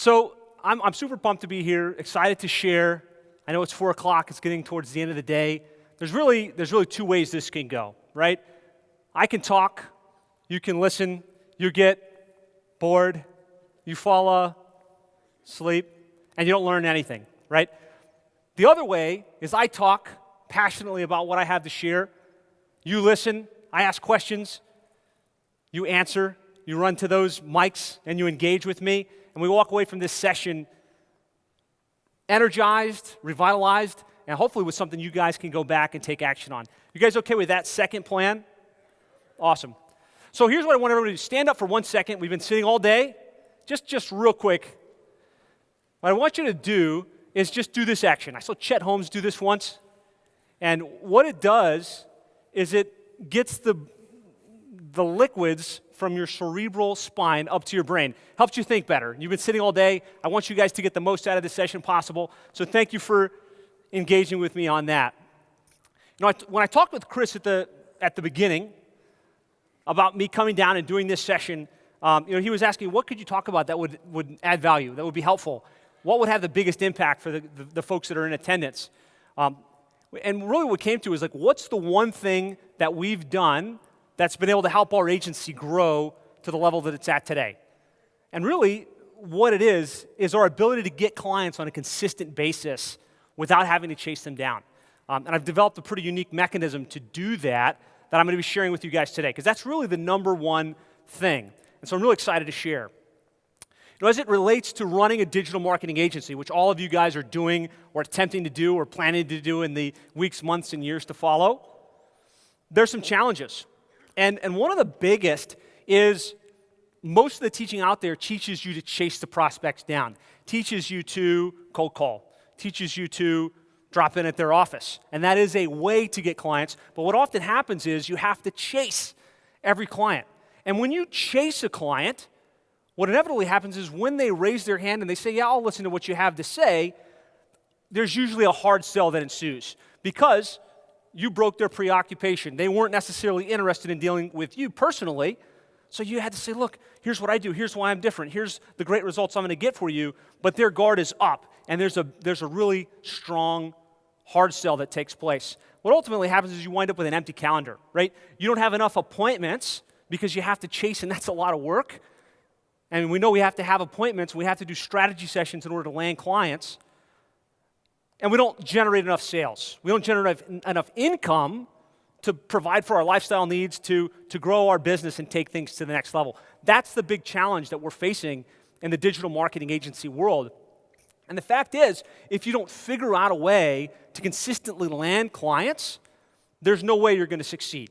So I'm super pumped to be here, excited to share. I know it's 4 o'clock, it's getting towards the end of the day. There's really two ways this can go, right? I can talk, you can listen, you get bored, you fall asleep, and you don't learn anything, right? The other way is I talk passionately about what I have to share. You listen, I ask questions, you answer, you run to those mics, and you engage with me, and we walk away from this session energized, revitalized, and hopefully with something you guys can go back and take action on. You guys okay with that second plan? Awesome. So here's what I want everybody to do. Stand up for 1 second. We've been sitting all day. Just real quick. What I want you to do is just do this action. I saw Chet Holmes do this once. And what it does is it gets the liquids from your cerebral spine up to your brain. Helps you think better. You've been sitting all day. I want you guys to get the most out of this session possible. So thank you for engaging with me on that. You know, when I talked with Chris at the beginning about me coming down and doing this session, he was asking, what could you talk about that would add value, that would be helpful? What would have the biggest impact for the folks that are in attendance? And really what came to is like, what's the one thing that we've done that's been able to help our agency grow to the level that it's at today? And really, what it is our ability to get clients on a consistent basis without having to chase them down. And I've developed a pretty unique mechanism to do that I'm going to be sharing with you guys today, because that's really the number one thing. And so I'm really excited to share. You know, as it relates to running a digital marketing agency, which all of you guys are doing or attempting to do or planning to do in the weeks, months, and years to follow, there's some challenges. And one of the biggest is most of the teaching out there teaches you to chase the prospects down, teaches you to cold call, teaches you to drop in at their office. And that is a way to get clients. But what often happens is you have to chase every client. And when you chase a client, what inevitably happens is when they raise their hand and they say, yeah, I'll listen to what you have to say, there's usually a hard sell that ensues because you broke their preoccupation. They weren't necessarily interested in dealing with you personally, so you had to say, look, here's what I do, here's why I'm different, here's the great results I'm going to get for you, but their guard is up, and there's a really strong hard sell that takes place. What ultimately happens is you wind up with an empty calendar, right? You don't have enough appointments because you have to chase, and that's a lot of work. And we know we have to have appointments, we have to do strategy sessions in order to land clients, and we don't generate enough sales. We don't generate enough income to provide for our lifestyle needs, to grow our business and take things to the next level. That's the big challenge that we're facing in the digital marketing agency world. And the fact is, if you don't figure out a way to consistently land clients, there's no way you're going to succeed,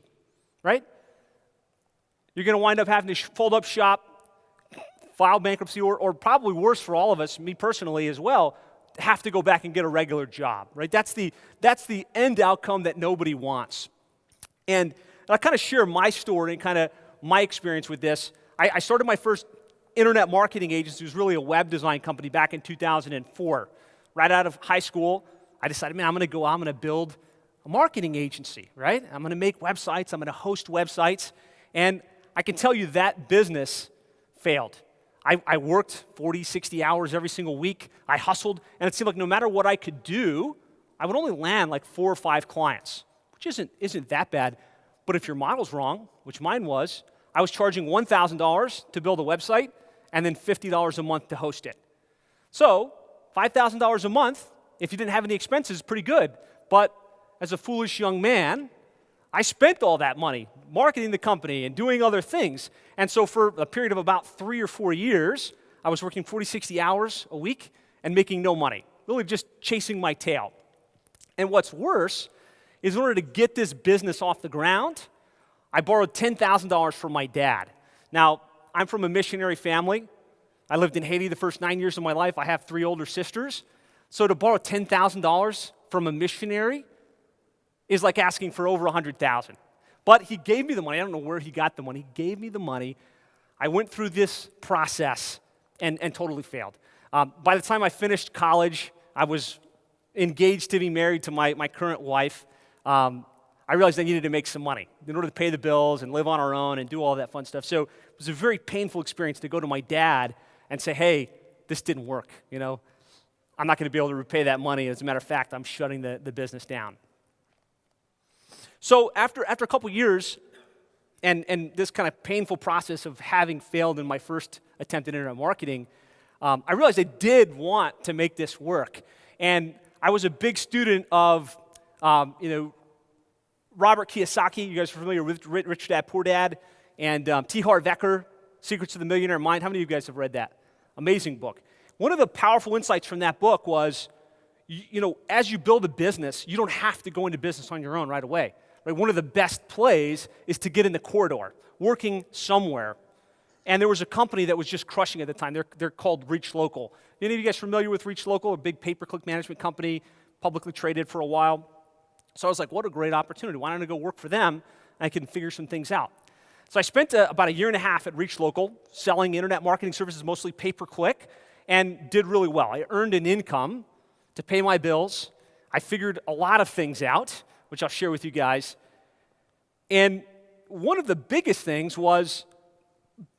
right? You're going to wind up having to fold up shop, file bankruptcy, or probably worse for all of us, me personally as well, have to go back and get a regular job, right? That's the end outcome that nobody wants. And I kind of share my story and kind of my experience with this. I started my first internet marketing agency. It was really a web design company back in 2004. Right out of high school, I decided, man, I'm going to build a marketing agency, right? I'm going to make websites. I'm going to host websites. And I can tell you that business failed. I worked 40, 60 hours every single week. I hustled, and it seemed like no matter what I could do, I would only land like 4 or 5 clients, which isn't that bad. But if your model's wrong, which mine was, I was charging $1,000 to build a website and then $50 a month to host it. So $5,000 a month, if you didn't have any expenses, pretty good. But as a foolish young man, I spent all that money marketing the company and doing other things. And so for a period of about 3 or 4 years, I was working 40, 60 hours a week and making no money, really just chasing my tail. And what's worse is in order to get this business off the ground, I borrowed $10,000 from my dad. Now, I'm from a missionary family. I lived in Haiti the first 9 years of my life. I have 3 older sisters. So to borrow $10,000 from a missionary is like asking for over $100,000. But he gave me the money. I don't know where he got the money. He gave me the money. I went through this process and totally failed. By the time I finished college, I was engaged to be married to my current wife. I realized I needed to make some money in order to pay the bills and live on our own and do all that fun stuff. So it was a very painful experience to go to my dad and say, hey, this didn't work, I'm not going to be able to repay that money. As a matter of fact, I'm shutting the business down. So after a couple years, and this kind of painful process of having failed in my first attempt at internet marketing, I realized I did want to make this work. And I was a big student of, Robert Kiyosaki. You guys are familiar with Rich Dad, Poor Dad, and T. Harv Eker, Secrets of the Millionaire Mind. How many of you guys have read that? Amazing book. One of the powerful insights from that book was, as you build a business, you don't have to go into business on your own right away. Right? One of the best plays is to get in the corridor, working somewhere. And there was a company that was just crushing at the time. They're called Reach Local. Any of you guys familiar with Reach Local? A big pay-per-click management company, publicly traded for a while. So I was like, what a great opportunity. Why don't I go work for them and I can figure some things out? So I spent about a year and a half at Reach Local selling internet marketing services, mostly pay-per-click, and did really well. I earned an income to pay my bills. I figured a lot of things out, which I'll share with you guys. And one of the biggest things was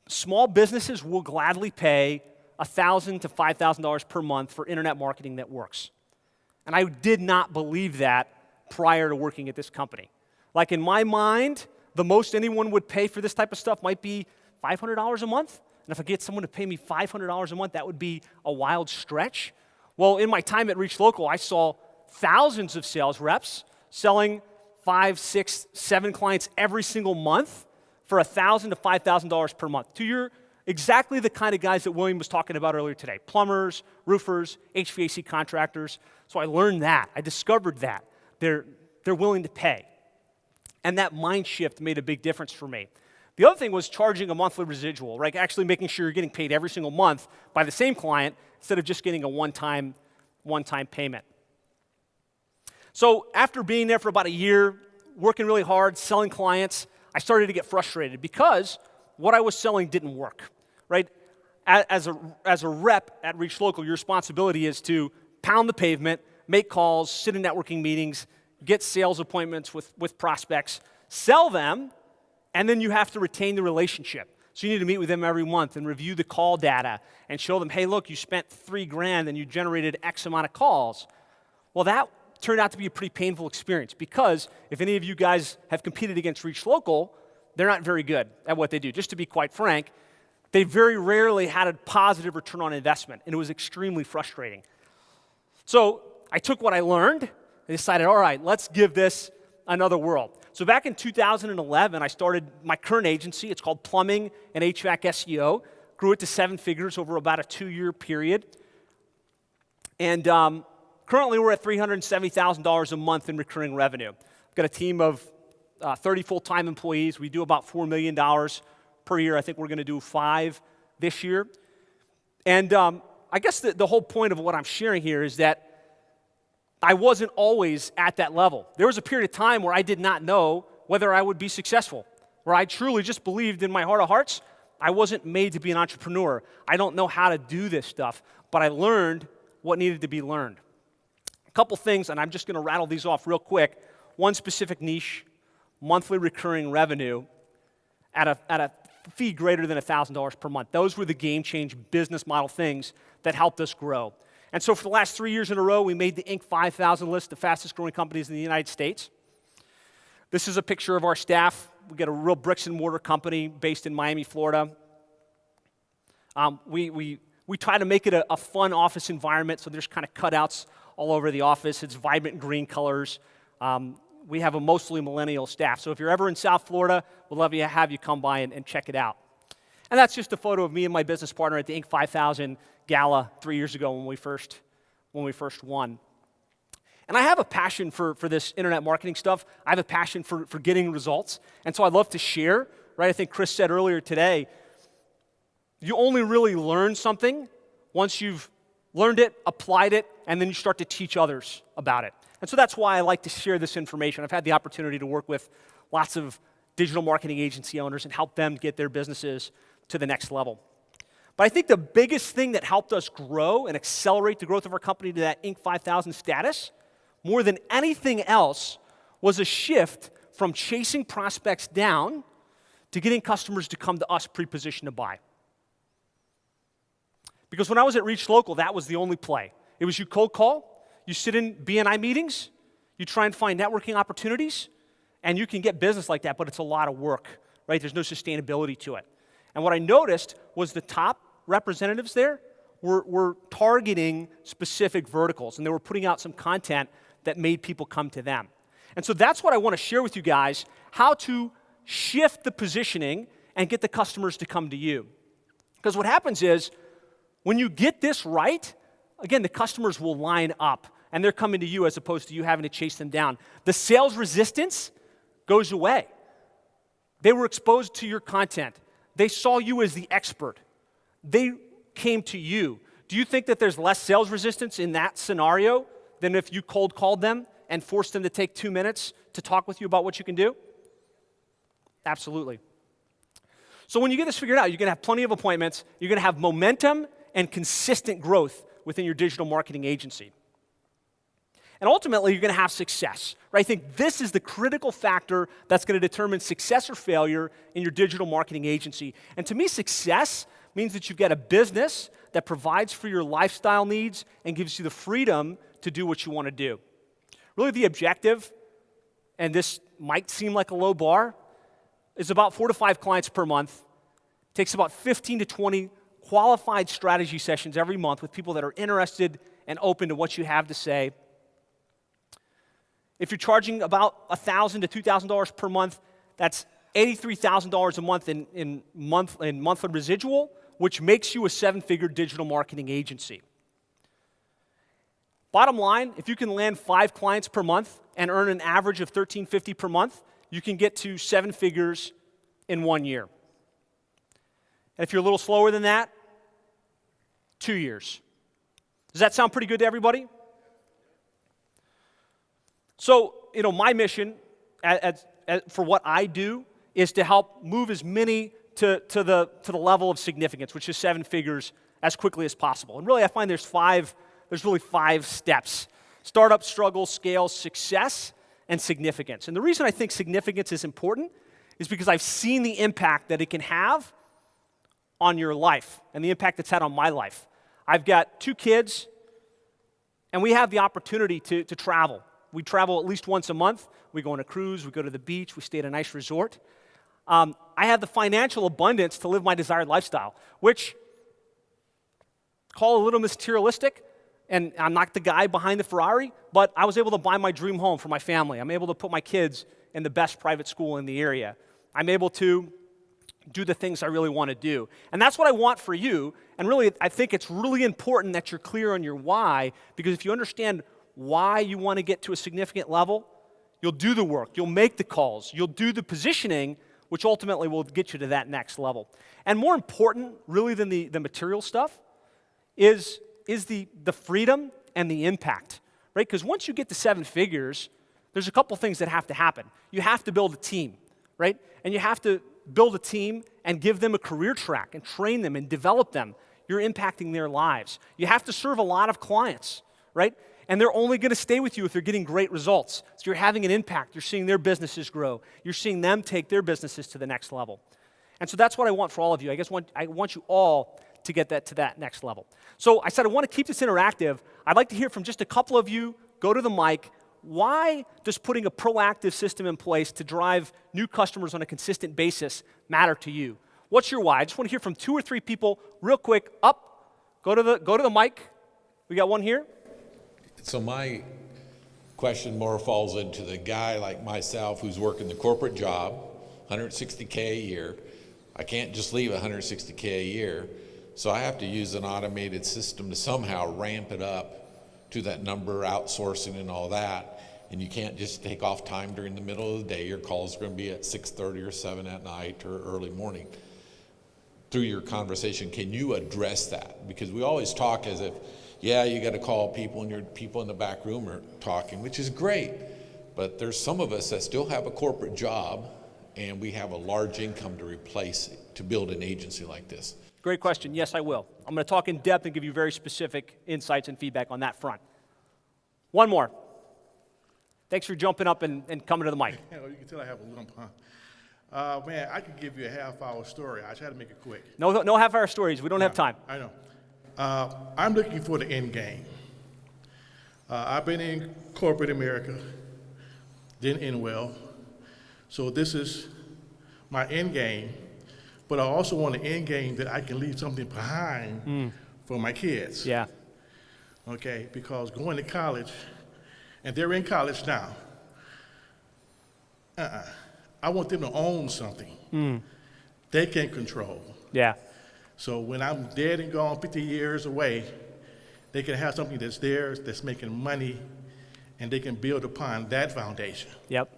small businesses will gladly pay $1,000 to $5,000 per month for internet marketing that works. And I did not believe that prior to working at this company. Like in my mind, the most anyone would pay for this type of stuff might be $500 a month. And if I get someone to pay me $500 a month, that would be a wild stretch. Well, in my time at Reach Local, I saw thousands of sales reps selling 5, 6, 7 clients every single month for $1,000 to $5,000 per month. Exactly the kind of guys that William was talking about earlier today. Plumbers, roofers, HVAC contractors. So I learned that. I discovered that. They're willing to pay. And that mind shift made a big difference for me. The other thing was charging a monthly residual, right? Actually making sure you're getting paid every single month by the same client instead of just getting a one-time payment. So after being there for about a year, working really hard, selling clients, I started to get frustrated because what I was selling didn't work, right? As a rep at Reach Local, your responsibility is to pound the pavement, make calls, sit in networking meetings, get sales appointments with prospects, sell them, and then you have to retain the relationship. So you need to meet with them every month and review the call data and show them, hey, look, you spent $3,000 and you generated X amount of calls. Well, that turned out to be a pretty painful experience because if any of you guys have competed against Reach Local, they're not very good at what they do. Just to be quite frank, they very rarely had a positive return on investment, and it was extremely frustrating. So I took what I learned and decided, all right, let's give this another whirl. So back in 2011, I started my current agency. It's called Plumbing and HVAC SEO. Grew it to 7 figures over about a 2-year period. And currently we're at $370,000 a month in recurring revenue. I've got a team of 30 full-time employees. We do about $4 million per year. I think we're going to do 5 this year. And I guess the whole point of what I'm sharing here is that I wasn't always at that level. There was a period of time where I did not know whether I would be successful, where I truly just believed in my heart of hearts, I wasn't made to be an entrepreneur. I don't know how to do this stuff, but I learned what needed to be learned. A couple things, and I'm just going to rattle these off real quick. One specific niche, monthly recurring revenue at a fee greater than $1,000 per month. Those were the game-change business model things that helped us grow. And so for the last 3 years in a row, we made the Inc. 5000 list, the fastest growing companies in the United States. This is a picture of our staff. We got a real bricks and mortar company based in Miami, Florida. We try to make it a fun office environment, so there's kind of cutouts all over the office. It's vibrant green colors. We have a mostly millennial staff. So if you're ever in South Florida, we'd love to have you come by and check it out. And that's just a photo of me and my business partner at the Inc. 5000 Gala 3 years ago when we first won. And I have a passion for this internet marketing stuff. I have a passion for getting results. And so I'd love to share, right? I think Chris said earlier today, you only really learn something once you've learned it, applied it, and then you start to teach others about it. And so that's why I like to share this information. I've had the opportunity to work with lots of digital marketing agency owners and help them get their businesses to the next level. But I think the biggest thing that helped us grow and accelerate the growth of our company to that Inc. 5000 status, more than anything else, was a shift from chasing prospects down to getting customers to come to us pre-positioned to buy. Because when I was at Reach Local, that was the only play. It was you cold call, you sit in BNI meetings, you try and find networking opportunities, and you can get business like that, but it's a lot of work, right? There's no sustainability to it. And what I noticed was the top representatives there were targeting specific verticals, and they were putting out some content that made people come to them. And so that's what I want to share with you guys, how to shift the positioning and get the customers to come to you. Because what happens is, when you get this right, again, the customers will line up, and they're coming to you as opposed to you having to chase them down. The sales resistance goes away. They were exposed to your content. They saw you as the expert. They came to you. Do you think that there's less sales resistance in that scenario than if you cold called them and forced them to take 2 minutes to talk with you about what you can do? Absolutely. So when you get this figured out, you're going to have plenty of appointments, you're going to have momentum and consistent growth within your digital marketing agency. And ultimately, you're going to have success, right? I think this is the critical factor that's going to determine success or failure in your digital marketing agency. And to me, success means that you've got a business that provides for your lifestyle needs and gives you the freedom to do what you want to do. Really, the objective, and this might seem like a low bar, is about 4 to 5 clients per month. It takes about 15 to 20 qualified strategy sessions every month with people that are interested and open to what you have to say. If you're charging about $1,000 to $2,000 per month, that's $83,000 a month in monthly residual, which makes you a 7-figure digital marketing agency. Bottom line, if you can land 5 clients per month and earn an average of $1,350 per month, you can get to 7 figures in 1 year. And if you're a little slower than that, 2 years. Does that sound pretty good to everybody? So, my mission for what I do is to help move as many to the level of significance, which is 7 figures, as quickly as possible. And really, I find there's really 5 steps: startup, struggle, scale, success, and significance. And the reason I think significance is important is because I've seen the impact that it can have on your life and the impact it's had on my life. I've got 2 kids, and we have the opportunity to travel. We travel at least once a month. We go on a cruise, we go to the beach, we stay at a nice resort. I have the financial abundance to live my desired lifestyle, which, call a little materialistic, and I'm not the guy behind the Ferrari, but I was able to buy my dream home for my family. I'm able to put my kids in the best private school in the area. I'm able to do the things I really want to do. And that's what I want for you. And really, I think it's really important that you're clear on your why, because if you understand why you want to get to a significant level, you'll do the work, you'll make the calls, you'll do the positioning, which ultimately will get you to that next level. And more important, really, than the material stuff, is the freedom and the impact, right? Because once you get to 7 figures, there's a couple things that have to happen. You have to build a team, right? And you have to build a team and give them a career track and train them and develop them. You're impacting their lives. You have to serve a lot of clients, right? And they're only going to stay with you if they're getting great results. So you're having an impact. You're seeing their businesses grow. You're seeing them take their businesses to the next level. And so that's what I want for all of you. I want you all to get that to that next level. So I said I want to keep this interactive. I'd like to hear from just a couple of you. Go to the mic. Why does putting a proactive system in place to drive new customers on a consistent basis matter to you? What's your why? I just want to hear from 2 or 3 people real quick. Up. Go to the mic. We got one here. So my question more falls into the guy like myself who's working the corporate job, $160K a year. I can't just leave $160K a year, so I have to use an automated system to somehow ramp it up to that number, outsourcing and all that. And you can't just take off time during the middle of the day. Your calls are going to be at 6:30 or 7 at night or early morning. Through your conversation, can you address that? Because we always talk as if, yeah, you got to call people, and your people in the back room are talking, which is great. But there's some of us that still have a corporate job, and we have a large income to replace it, to build an agency like this. Great question. Yes, I will. I'm going to talk in depth and give you very specific insights and feedback on that front. One more. Thanks for jumping up and coming to the mic. You can tell I have a lump, huh? Man, I could give you a half-hour story. I try to make it quick. No half-hour stories. We don't have time. I know. I'm looking for the end game. I've been in corporate America, didn't end well. So this is my end game, but I also want an end game that I can leave something behind for my kids. Yeah. Okay, because going to college, and they're in college now, I want them to own something they can control. Yeah. So when I'm dead and gone 50 years away, they can have something that's theirs, that's making money, and they can build upon that foundation. Yep.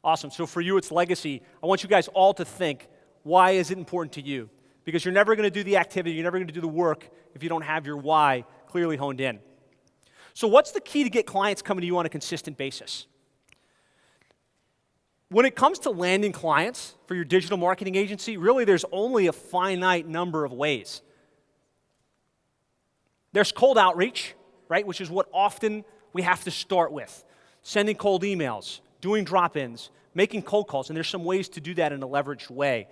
Awesome. So for you, it's legacy. I want you guys all to think, why is it important to you? Because you're never going to do the activity, you're never going to do the work if you don't have your why clearly honed in. So what's the key to get clients coming to you on a consistent basis? When it comes to landing clients for your digital marketing agency, really there's only a finite number of ways. There's cold outreach, right, which is what often we have to start with. Sending cold emails, doing drop-ins, making cold calls, and there's some ways to do that in a leveraged way.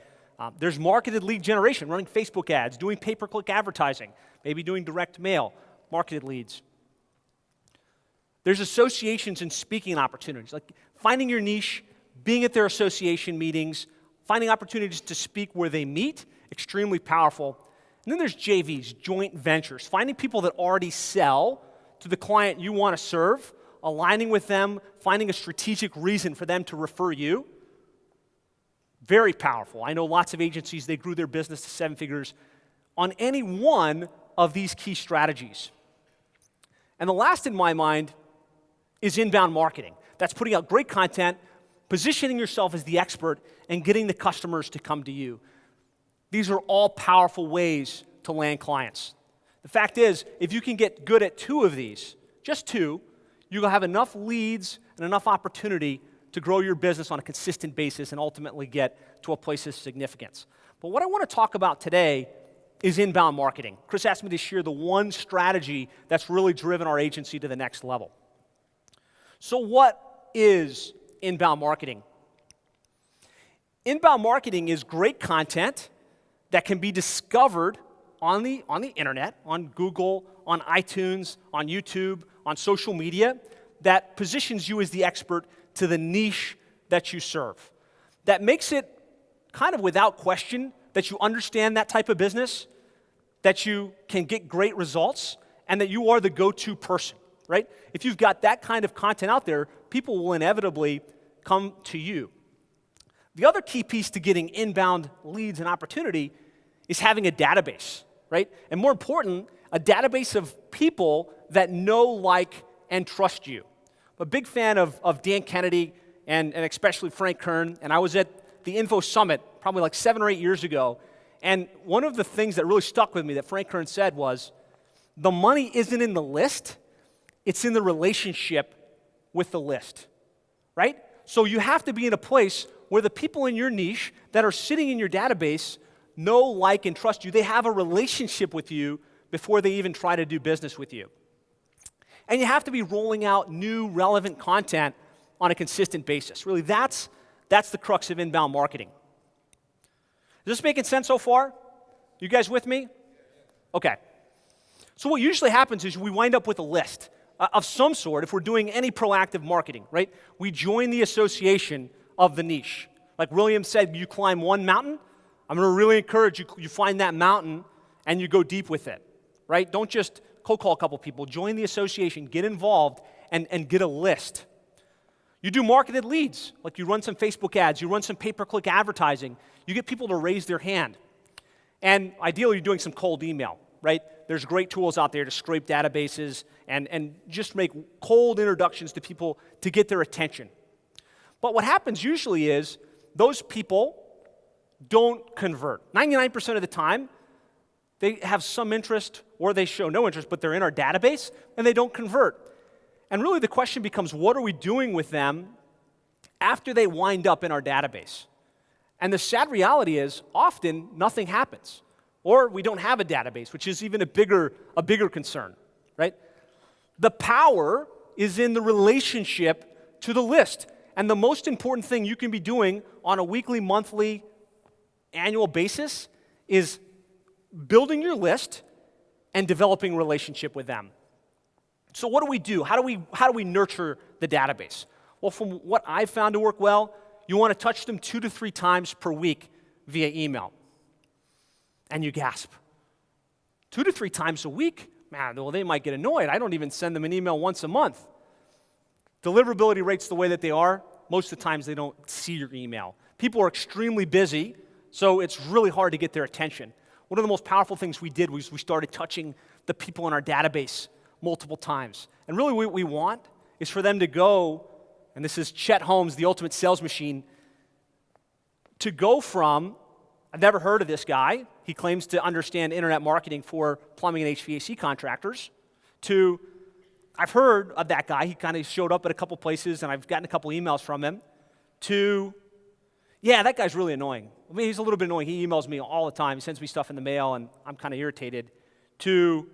There's marketed lead generation, running Facebook ads, doing pay-per-click advertising, maybe doing direct mail, marketed leads. There's associations and speaking opportunities, like finding your niche, being at their association meetings, finding opportunities to speak where they meet, extremely powerful. And then there's JVs, joint ventures, finding people that already sell to the client you want to serve, aligning with them, finding a strategic reason for them to refer you. Very powerful. I know lots of agencies, they grew their business to 7 figures on any one of these key strategies. And the last in my mind is inbound marketing. That's putting out great content, positioning yourself as the expert, and getting the customers to come to you. These are all powerful ways to land clients. The fact is, if you can get good at 2 of these, just 2, you'll have enough leads and enough opportunity to grow your business on a consistent basis and ultimately get to a place of significance. But what I want to talk about today is inbound marketing. Chris asked me to share the one strategy that's really driven our agency to the next level. So what is inbound marketing? Inbound marketing is great content that can be discovered on the internet, on Google, on iTunes, on YouTube, on social media, that positions you as the expert to the niche that you serve. That makes it kind of without question that you understand that type of business, that you can get great results, and that you are the go-to person, right? If you've got that kind of content out there, people will inevitably come to you. The other key piece to getting inbound leads and opportunity is having a database, right? And more important, a database of people that know, like, and trust you. I'm a big fan of Dan Kennedy and especially Frank Kern, and I was at the Info Summit probably like 7 or 8 years ago, and one of the things that really stuck with me that Frank Kern said was, the money isn't in the list, it's in the relationship with the list, right? So you have to be in a place where the people in your niche that are sitting in your database know, like, and trust you. They have a relationship with you before they even try to do business with you. And you have to be rolling out new, relevant content on a consistent basis. Really, that's the crux of inbound marketing. Is this making sense so far? You guys with me? Okay. So what usually happens is we wind up with a list of some sort if we're doing any proactive marketing, right? We join the association of the niche. Like William said, you climb one mountain. I'm going to really encourage you, you find that mountain and you go deep with it, right? Don't just cold call a couple people. Join the association, get involved, and get a list. You do marketed leads, like you run some Facebook ads, you run some pay-per-click advertising, you get people to raise their hand. And ideally, you're doing some cold email, right? There's great tools out there to scrape databases and just make cold introductions to people to get their attention. But what happens usually is those people don't convert. 99% of the time, they have some interest or they show no interest, but they're in our database and they don't convert. And really the question becomes, what are we doing with them after they wind up in our database? And the sad reality is often nothing happens. Or we don't have a database, which is even a bigger concern, right? The power is in the relationship to the list. And the most important thing you can be doing on a weekly, monthly, annual basis is building your list and developing a relationship with them. So what do we do? How do we nurture the database? Well, from what I've found to work well, you want to touch them 2 to 3 times per week via email. And you gasp. 2 to 3 times a week? Man, well, they might get annoyed. I don't even send them an email once a month. Deliverability rates the way that they are, most of the times they don't see your email. People are extremely busy, so it's really hard to get their attention. One of the most powerful things we did was we started touching the people in our database multiple times. And really what we want is for them to go, and this is Chet Holmes, the ultimate sales machine, to go from, I've never heard of this guy, he claims to understand internet marketing for plumbing and HVAC contractors, to, I've heard of that guy, he kind of showed up at a couple places and I've gotten a couple emails from him, to, yeah, that guy's really annoying. I mean, he's a little bit annoying. He emails me all the time. He sends me stuff in the mail and I'm kind of irritated, to,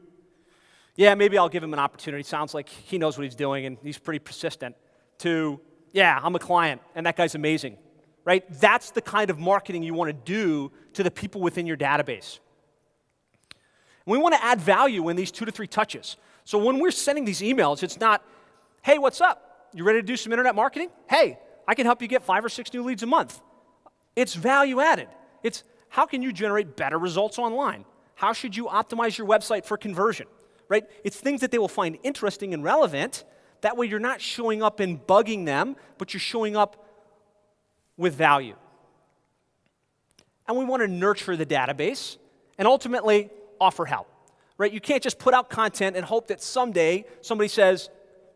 yeah, maybe I'll give him an opportunity. Sounds like he knows what he's doing and he's pretty persistent, to, yeah, I'm a client and that guy's amazing, right? That's the kind of marketing you want to do to the people within your database. And we want to add value in these 2 to 3 touches. So when we're sending these emails, it's not, hey, what's up? You ready to do some internet marketing? Hey, I can help you get 5 or 6 new leads a month. It's value added. It's how can you generate better results online? How should you optimize your website for conversion, right? It's things that they will find interesting and relevant. That way you're not showing up and bugging them, but you're showing up with value. And we want to nurture the database and ultimately offer help, right? You can't just put out content and hope that someday somebody says,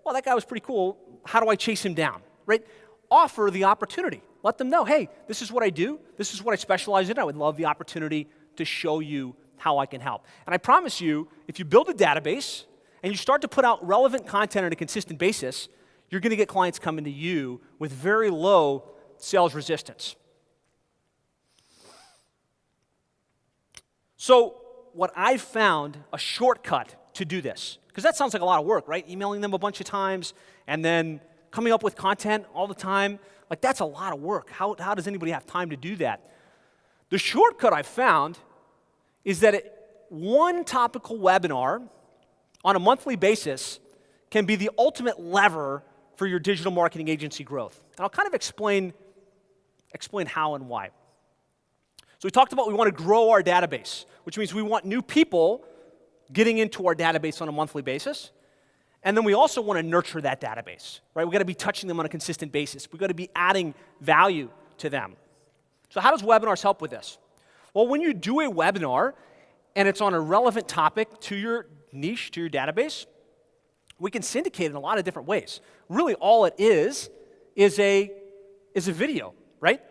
well, that guy was pretty cool. How do I chase him down, right? Offer the opportunity. Let them know, hey, this is what I do. This is what I specialize in. I would love the opportunity to show you how I can help. And I promise you, if you build a database and you start to put out relevant content on a consistent basis, you're going to get clients coming to you with very low sales resistance. So what I've found a shortcut to do this, because that sounds like a lot of work, right? Emailing them a bunch of times and then coming up with content all the time, like that's a lot of work. How does anybody have time to do that? The shortcut I've found is that one topical webinar on a monthly basis can be the ultimate lever for your digital marketing agency growth. And I'll kind of explain how and why. So we talked about we want to grow our database, which means we want new people getting into our database on a monthly basis. And then we also want to nurture that database, right? We've got to be touching them on a consistent basis. We've got to be adding value to them. So how does webinars help with this? Well, when you do a webinar and it's on a relevant topic to your niche, to your database, we can syndicate it in a lot of different ways. Really all it is a video, right?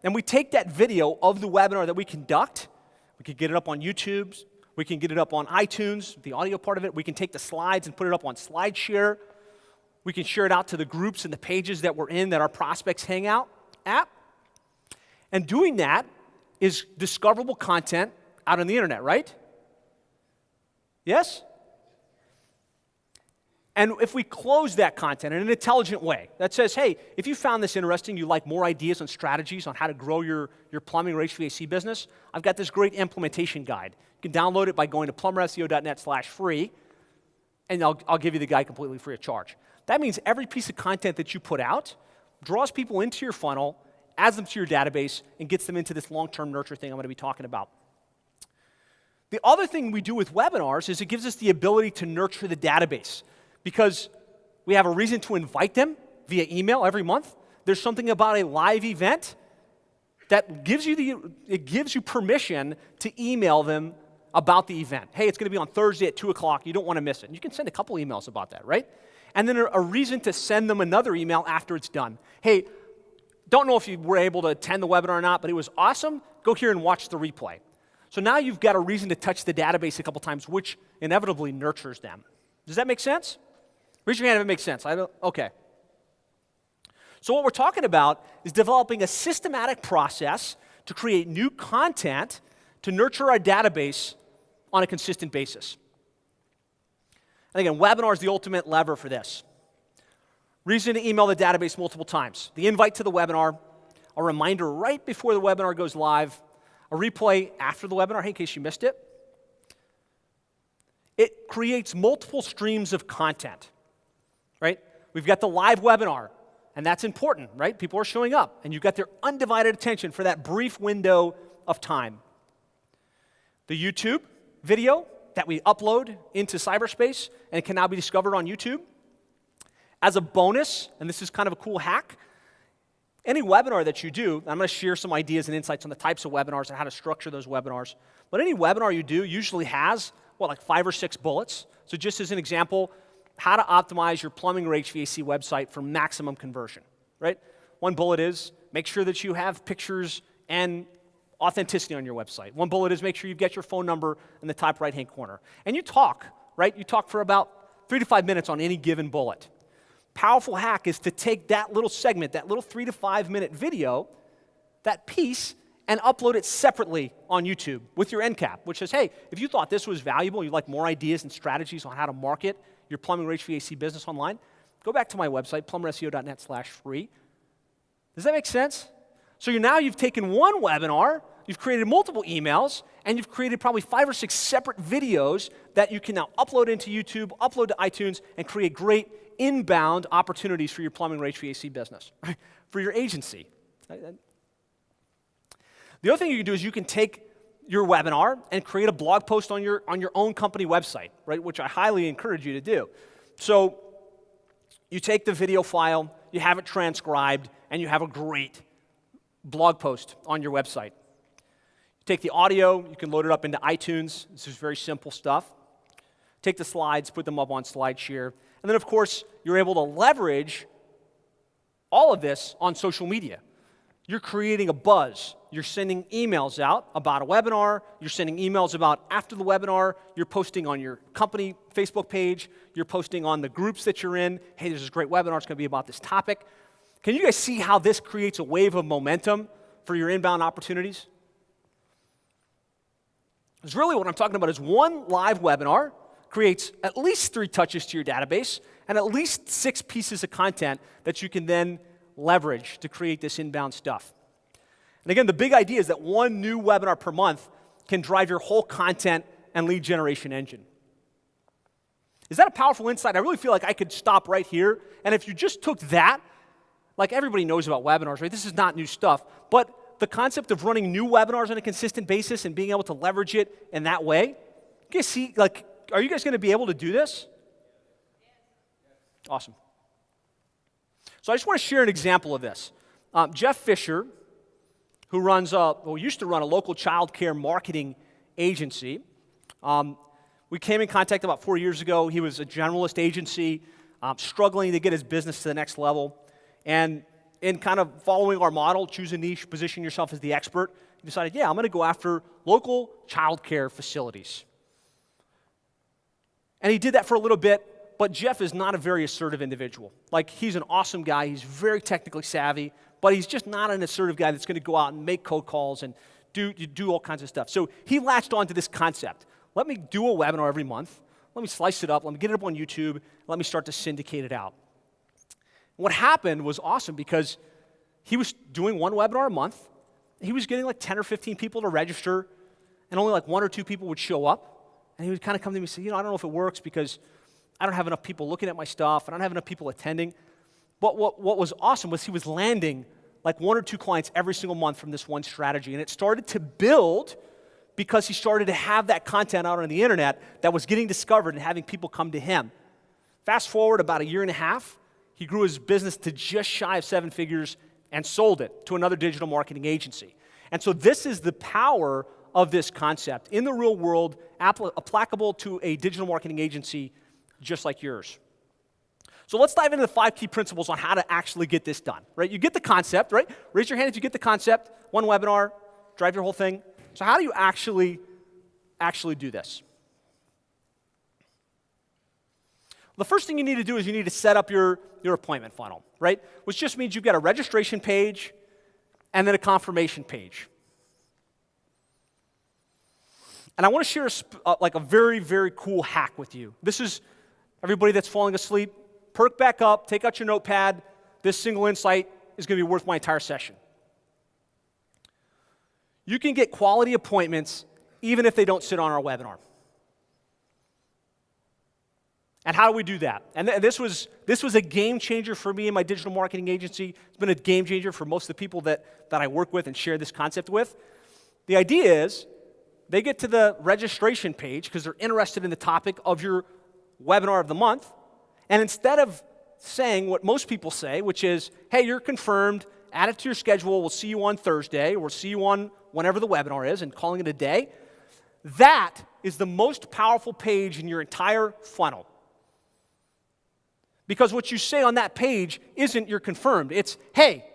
And we take that video of the webinar that we conduct, we can get it up on YouTube, we can get it up on iTunes, the audio part of it. We can take the slides and put it up on SlideShare. We can share it out to the groups and the pages that we're in that our prospects hang out at. And doing that is discoverable content out on the internet, right? Yes? And if we close that content in an intelligent way that says, hey, if you found this interesting, you like more ideas and strategies on how to grow your plumbing or HVAC business, I've got this great implementation guide. You can download it by going to plumberseo.net/free, and I'll give you the guide completely free of charge. That means every piece of content that you put out draws people into your funnel, adds them to your database, and gets them into this long-term nurture thing I'm going to be talking about. The other thing we do with webinars is it gives us the ability to nurture the database, because we have a reason to invite them via email every month. There's something about a live event that gives you permission to email them about the event. Hey, it's going to be on Thursday at 2 o'clock. You don't want to miss it. And you can send a couple emails about that, right? And then a reason to send them another email after it's done. Hey, don't know if you were able to attend the webinar or not, but it was awesome. Go here and watch the replay. So now you've got a reason to touch the database a couple times, which inevitably nurtures them. Does that make sense? Raise your hand if it makes sense. Okay. So what we're talking about is developing a systematic process to create new content to nurture our database on a consistent basis. And again, webinar is the ultimate lever for this. Reason to email the database multiple times. The invite to the webinar, a reminder right before the webinar goes live, a replay after the webinar, hey, in case you missed it. It creates multiple streams of content, right? We've got the live webinar, and that's important, right? People are showing up, and you've got their undivided attention for that brief window of time. The YouTube video that we upload into cyberspace, and it can now be discovered on YouTube. As a bonus, and this is kind of a cool hack, any webinar that you do, I'm going to share some ideas and insights on the types of webinars and how to structure those webinars, but any webinar you do usually has, like 5 or 6 bullets. So just as an example, how to optimize your plumbing or HVAC website for maximum conversion, right? One bullet is make sure that you have pictures and authenticity on your website. One bullet is make sure you get your phone number in the top right-hand corner. And you talk, right? You talk for about 3 to 5 minutes on any given bullet. Powerful hack is to take that little segment, that little 3 to 5 minute video, that piece, and upload it separately on YouTube with your end cap, which says, hey, if you thought this was valuable, you'd like more ideas and strategies on how to market your plumbing or HVAC business online, go back to my website, plumberseo.net/free. Does that make sense? So you've taken one webinar, you've created multiple emails, and you've created probably 5 or 6 separate videos that you can now upload into YouTube, upload to iTunes, and create great inbound opportunities for your plumbing or HVAC business, right? For your agency. The other thing you can do is you can take your webinar and create a blog post on your own company website, right? Which I highly encourage you to do. So you take the video file, you have it transcribed, and you have a great blog post on your website. You take the audio, you can load it up into iTunes. This is very simple stuff. Take the slides, put them up on SlideShare. And then, of course, you're able to leverage all of this on social media. You're creating a buzz. You're sending emails out about a webinar. You're sending emails about after the webinar. You're posting on your company Facebook page. You're posting on the groups that you're in. Hey, there's this great webinar. It's going to be about this topic. Can you guys see how this creates a wave of momentum for your inbound opportunities? Because really what I'm talking about is one live webinar creates at least 3 touches to your database and at least 6 pieces of content that you can then leverage to create this inbound stuff. And again, the big idea is that one new webinar per month can drive your whole content and lead generation engine. Is that a powerful insight? I really feel like I could stop right here, and if you just took that, like everybody knows about webinars, right? This is not new stuff, but the concept of running new webinars on a consistent basis and being able to leverage it in that way, you guys see, like, are you guys going to be able to do this? Awesome. So I just want to share an example of this. Jeff Fisher, who used to run a local child care marketing agency. We came in contact about 4 years ago. He was a generalist agency, struggling to get his business to the next level. And in kind of following our model, choose a niche, position yourself as the expert, he decided, I'm going to go after local child care facilities. And he did that for a little bit, but Jeff is not a very assertive individual. Like, he's an awesome guy. He's very technically savvy, but he's just not an assertive guy that's going to go out and make cold calls and do all kinds of stuff. So he latched on to this concept. Let me do a webinar every month. Let me slice it up. Let me get it up on YouTube. Let me start to syndicate it out. What happened was awesome because he was doing one webinar a month. He was getting like 10 or 15 people to register, and only like 1 or 2 people would show up. And he would kind of come to me and say, I don't know if it works because I don't have enough people looking at my stuff. I don't have enough people attending. But what was awesome was he was landing like 1 or 2 clients every single month from this one strategy. And it started to build because he started to have that content out on the internet that was getting discovered and having people come to him. Fast forward about 1.5 years, he grew his business to just shy of 7 figures and sold it to another digital marketing agency. And so this is the power of this concept in the real world, applicable to a digital marketing agency just like yours. So let's dive into the 5 key principles on how to actually get this done, right? You get the concept, right? Raise your hand if you get the concept. One webinar, drive your whole thing. So how do you actually do this? The first thing you need to do is you need to set up your appointment funnel, right? Which just means you've got a registration page and then a confirmation page. And I want to share a very, very cool hack with you. This is everybody that's falling asleep. Perk back up, take out your notepad. This single insight is going to be worth my entire session. You can get quality appointments even if they don't sit on our webinar. And how do we do that? And this was a game changer for me in my digital marketing agency. It's been a game changer for most of the people that I work with and share this concept with. The idea is they get to the registration page because they're interested in the topic of your webinar of the month. And instead of saying what most people say, which is, hey, you're confirmed, add it to your schedule, we'll see you on Thursday, or we'll see you on whenever the webinar is, and calling it a day, that is the most powerful page in your entire funnel. Because what you say on that page isn't you're confirmed. It's, hey,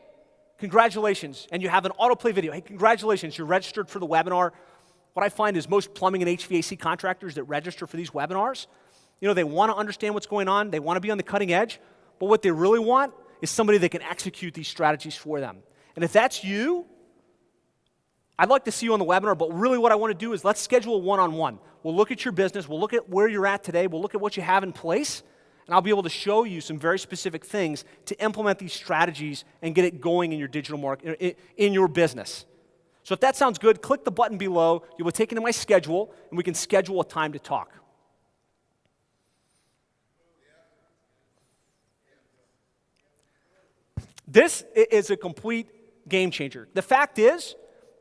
congratulations, and you have an autoplay video. Hey, congratulations, you're registered for the webinar. What I find is most plumbing and HVAC contractors that register for these webinars, they want to understand what's going on, they want to be on the cutting edge, but what they really want is somebody that can execute these strategies for them. And if that's you, I'd like to see you on the webinar, but really what I want to do is let's schedule a one-on-one. We'll look at your business, we'll look at where you're at today, we'll look at what you have in place, and I'll be able to show you some very specific things to implement these strategies and get it going in your digital marketing, in your business. So if that sounds good, click the button below. You'll be taken to my schedule, and we can schedule a time to talk. This is a complete game changer. The fact is,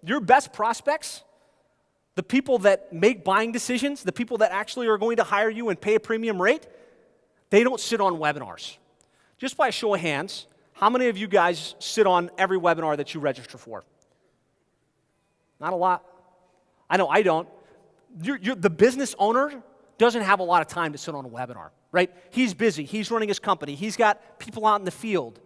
your best prospects, the people that make buying decisions, the people that actually are going to hire you and pay a premium rate, they don't sit on webinars. Just by a show of hands, how many of you guys sit on every webinar that you register for? Not a lot. I know I don't. The business owner doesn't have a lot of time to sit on a webinar, right? He's busy. He's running his company. He's got people out in the field,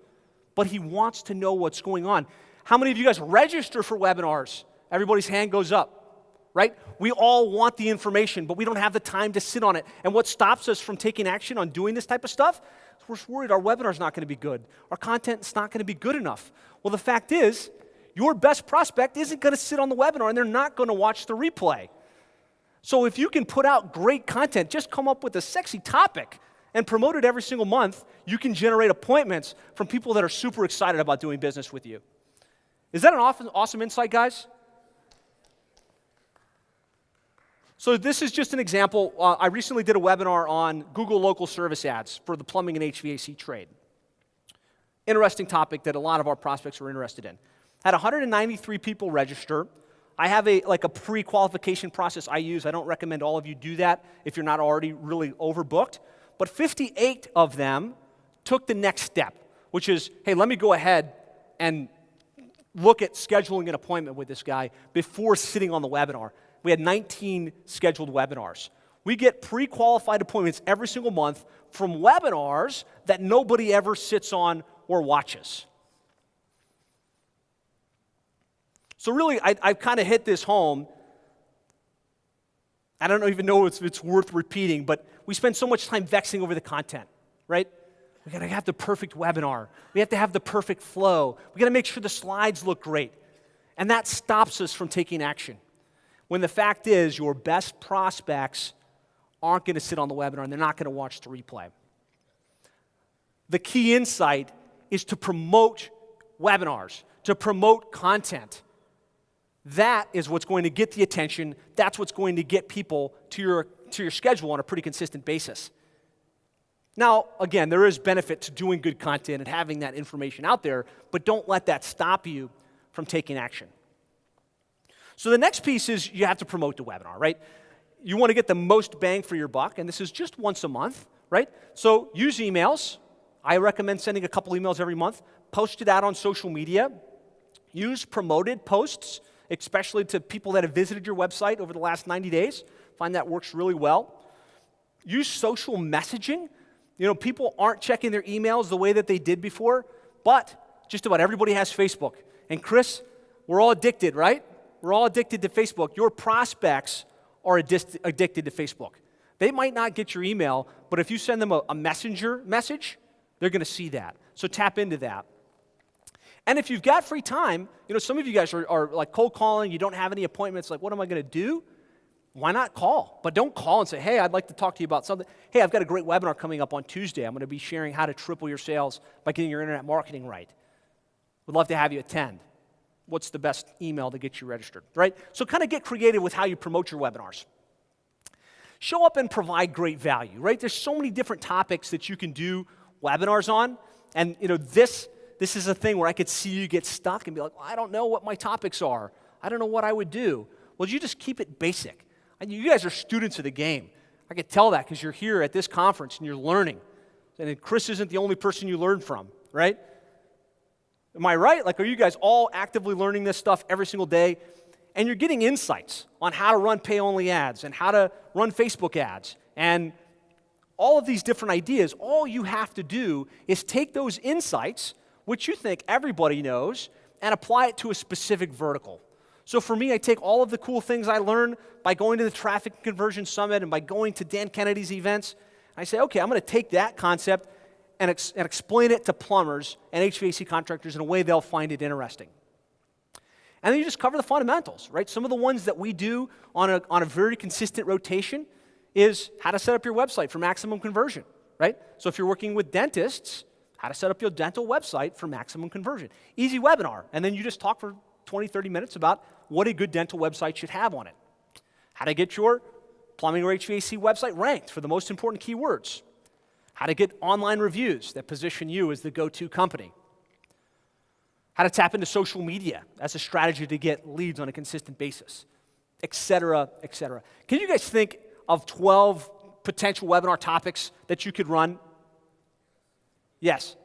but he wants to know what's going on. How many of you guys register for webinars? Everybody's hand goes up, right? We all want the information, but we don't have the time to sit on it. And what stops us from taking action on doing this type of stuff is we're worried our webinar's not going to be good. Our content's not going to be good enough. Well, the fact is, your best prospect isn't going to sit on the webinar, and they're not going to watch the replay. So if you can put out great content, just come up with a sexy topic and promote it every single month, you can generate appointments from people that are super excited about doing business with you. Is that an awesome insight, guys? So this is just an example. I recently did a webinar on Google local service ads for the plumbing and HVAC trade. Interesting topic that a lot of our prospects were interested in. Had 193 people register. I have a pre-qualification process I use. I don't recommend all of you do that if you're not already really overbooked. But 58 of them took the next step, which is, hey, let me go ahead and look at scheduling an appointment with this guy before sitting on the webinar. We had 19 scheduled webinars. We get pre-qualified appointments every single month from webinars that nobody ever sits on or watches. So really, I've kind of hit this home. I don't even know if it's worth repeating, but we spend so much time vexing over the content, right? We got to have the perfect webinar. We have to have the perfect flow. We got to make sure the slides look great. And that stops us from taking action. When the fact is, your best prospects aren't going to sit on the webinar and they're not going to watch the replay. The key insight is to promote webinars, to promote content. That is what's going to get the attention. That's what's going to get people to your schedule on a pretty consistent basis. Now, again, there is benefit to doing good content and having that information out there, but don't let that stop you from taking action. So the next piece is you have to promote the webinar, right? You want to get the most bang for your buck, and this is just once a month, right? So use emails. I recommend sending a couple emails every month. Post it out on social media. Use promoted posts, especially to people that have visited your website over the last 90 days. Find that works really well. Use social messaging. People aren't checking their emails the way that they did before, but just about everybody has Facebook. And Chris, we're all addicted, right? We're all addicted to Facebook. Your prospects are addicted to Facebook. They might not get your email, but if you send them a messenger message, they're going to see that. So tap into that. And if you've got free time, some of you guys are like cold calling, you don't have any appointments, like what am I going to do? Why not call? But don't call and say, hey, I'd like to talk to you about something. Hey, I've got a great webinar coming up on Tuesday. I'm going to be sharing how to triple your sales by getting your internet marketing right. Would love to have you attend. What's the best email to get you registered, right? So kind of get creative with how you promote your webinars. Show up and provide great value, right? There's so many different topics that you can do webinars on, and this is a thing where I could see you get stuck and be like, well, I don't know what my topics are. I don't know what I would do. Well, you just keep it basic. And you guys are students of the game. I could tell that because you're here at this conference and you're learning. And Chris isn't the only person you learn from, right? Am I right? Like, are you guys all actively learning this stuff every single day? And you're getting insights on how to run pay-only ads and how to run Facebook ads and all of these different ideas. All you have to do is take those insights, which you think everybody knows, and apply it to a specific vertical. So for me, I take all of the cool things I learned by going to the Traffic and Conversion Summit and by going to Dan Kennedy's events. I say, okay, I'm going to take that concept and explain it to plumbers and HVAC contractors in a way they'll find it interesting. And then you just cover the fundamentals, right? Some of the ones that we do on a very consistent rotation is how to set up your website for maximum conversion, right? So if you're working with dentists, how to set up your dental website for maximum conversion. Easy webinar, and then you just talk for 20, 30 minutes about what a good dental website should have on it. How to get your plumbing or HVAC website ranked for the most important keywords. How to get online reviews that position you as the go-to company. How to tap into social media as a strategy to get leads on a consistent basis, et cetera, et cetera. Can you guys think of 12 potential webinar topics that you could run? Yes.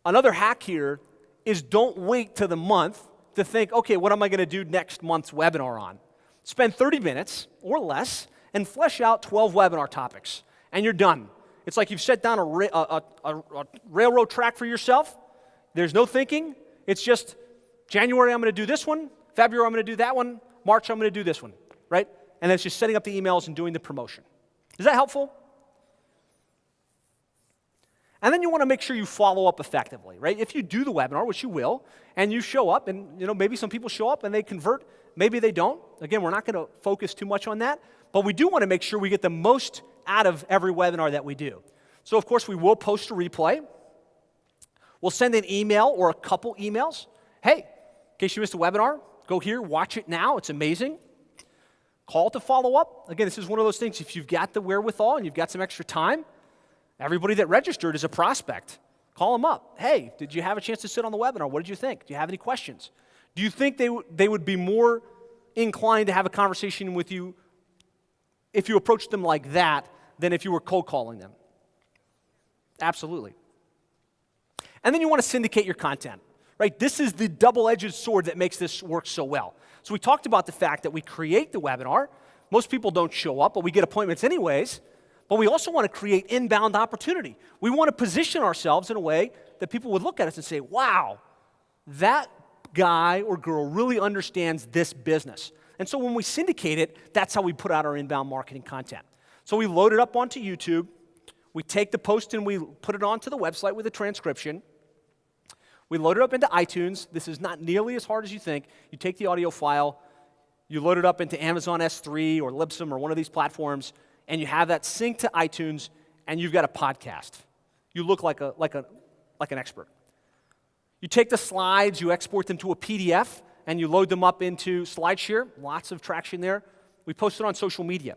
Another hack here is don't wait till the month to think, okay, what am I going to do next month's webinar on? Spend 30 minutes or less and flesh out 12 webinar topics, and you're done. It's like you've set down a railroad track for yourself. There's no thinking. It's just January, I'm going to do this one. February, I'm going to do that one. March, I'm going to do this one, right? And it's just setting up the emails and doing the promotion. Is that helpful? And then you want to make sure you follow up effectively, right? If you do the webinar, which you will, and you show up, and maybe some people show up and they convert, maybe they don't. Again, we're not going to focus too much on that, but we do want to make sure we get the most out of every webinar that we do. So, of course, we will post a replay. We'll send an email or a couple emails. Hey, in case you missed a webinar, go here, watch it now. It's amazing. Call to follow up. Again, this is one of those things, if you've got the wherewithal and you've got some extra time, everybody that registered is a prospect. Call them up. Hey, did you have a chance to sit on the webinar? What did you think? Do you have any questions? Do you think they would be more inclined to have a conversation with you if you approached them like that than if you were cold calling them? Absolutely. And then you want to syndicate your content, right? This is the double-edged sword that makes this work so well. So we talked about the fact that we create the webinar. Most people don't show up, but we get appointments anyways. But we also want to create inbound opportunity. We want to position ourselves in a way that people would look at us and say, wow, that guy or girl really understands this business. And so when we syndicate it, that's how we put out our inbound marketing content. So we load it up onto YouTube. We take the post and we put it onto the website with a transcription. We load it up into iTunes. This is not nearly as hard as you think. You take the audio file, you load it up into Amazon S3 or Libsyn or one of these platforms, and you have that synced to iTunes, and you've got a podcast. You look like an expert. You take the slides, you export them to a PDF, and you load them up into SlideShare. Lots of traction there. We post it on social media.